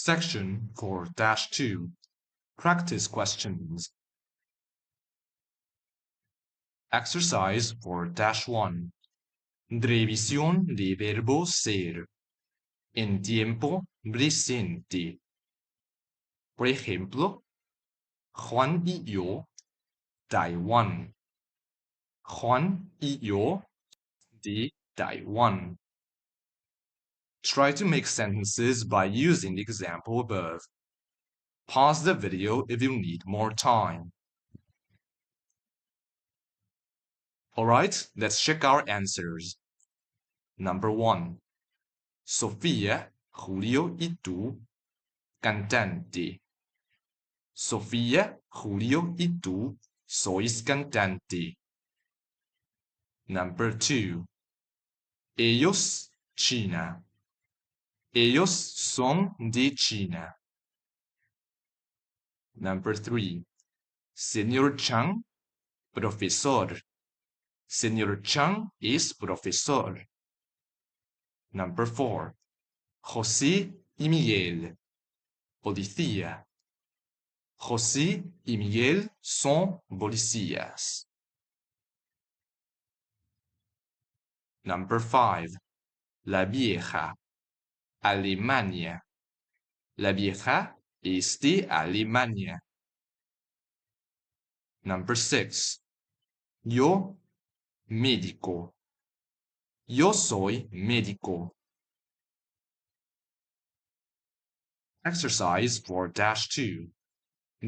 Section 4-2 Practice Questions. Exercise 4-1 Revisión de verbo ser en tiempo presente. Por ejemplo, Juan y yo, Taiwán. Juan y yo, de Taiwán. Try to make sentences by using the example above. Pause the video if you need more time. Alright, let's check our answers. Number 1. Sofía, Julio y tú, cantante. Sofía, Julio y tú sois cantante. Number 2. Ellos, China. Ellos son de China. Number 3. Señor Chang, profesor. Señor Chang es profesor. Number 4. José y Miguel, policía. José y Miguel son policías. Number 5. La vieja, Alemania. La vieja es de Alemania. Number 6. Yo, médico. Yo soy médico. Exercise 4-2.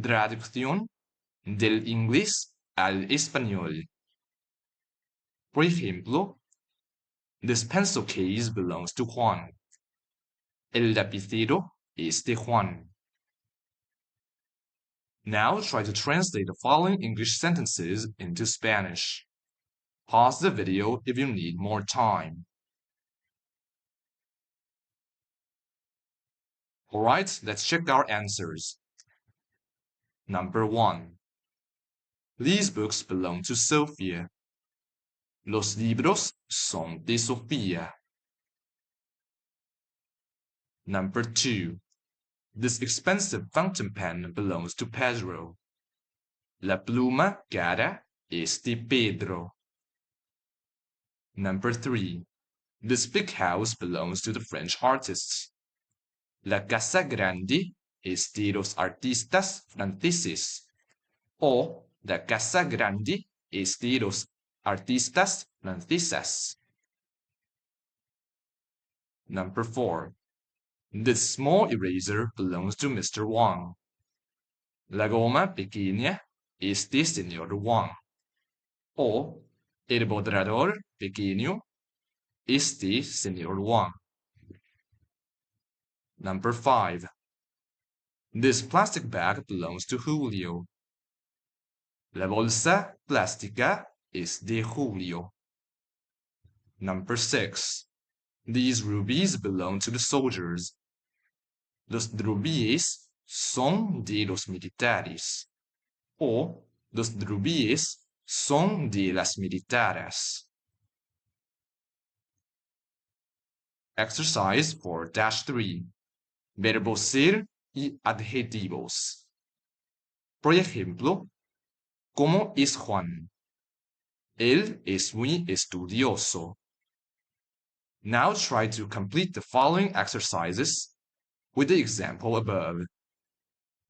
Traducción del inglés al español. Por ejemplo, this pencil case belongs to Juan. El lapicero es de Juan. Now try to translate the following English sentences into Spanish. Pause the video if you need more time. Alright, let's check our answers. Number 1. These books belong to Sophia. Los libros son de Sofía. Number 2. This expensive fountain pen belongs to Pedro. La pluma cara es de Pedro. Number 3. This big house belongs to the French artists. La casa grande es de los artistas franceses. O la casa grande es de los artistas francesas. Number 4. This small eraser belongs to Mr. Wang. La goma pequeña es de Señor Wang. O el borrador pequeño es de Señor Wang. Number 5. This plastic bag belongs to Julio. La bolsa plástica es de Julio. Number 6. These rubies belong to the soldiers. Los rubíes son de los militares. O los rubíes son de las militares. Exercise 4-3. Verbos ser y adjetivos. Por ejemplo, ¿cómo es Juan? Él es muy estudioso. Now try to complete the following exercises with the example above.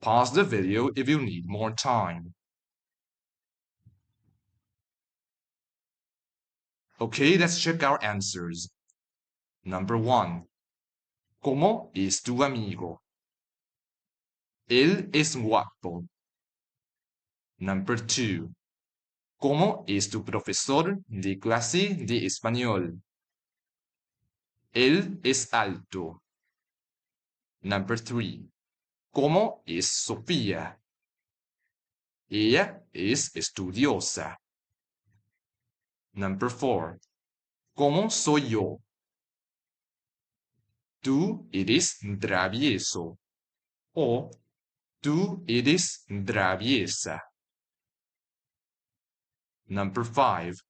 Pause the video if you need more time. Okay, let's check our answers. Number 1. ¿Cómo es tu amigo? Él es guapo. Number 2. ¿Cómo es tu profesor de clase de español? Él es alto. Number 3. ¿Cómo es Sofía? Ella es estudiosa. Number 4. ¿Cómo soy yo? Tú eres travieso. O tú eres traviesa. Number 5.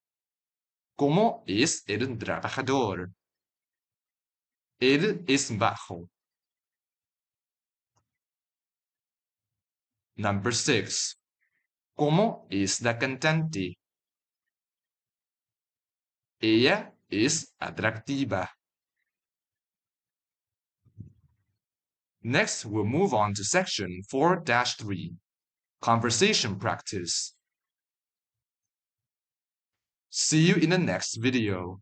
¿Cómo es el trabajador? Él es bajo. Number 6. ¿Cómo es la cantante? Ella es atractiva. Next, we'll move on to section 4-3, conversation practice. See you in the next video.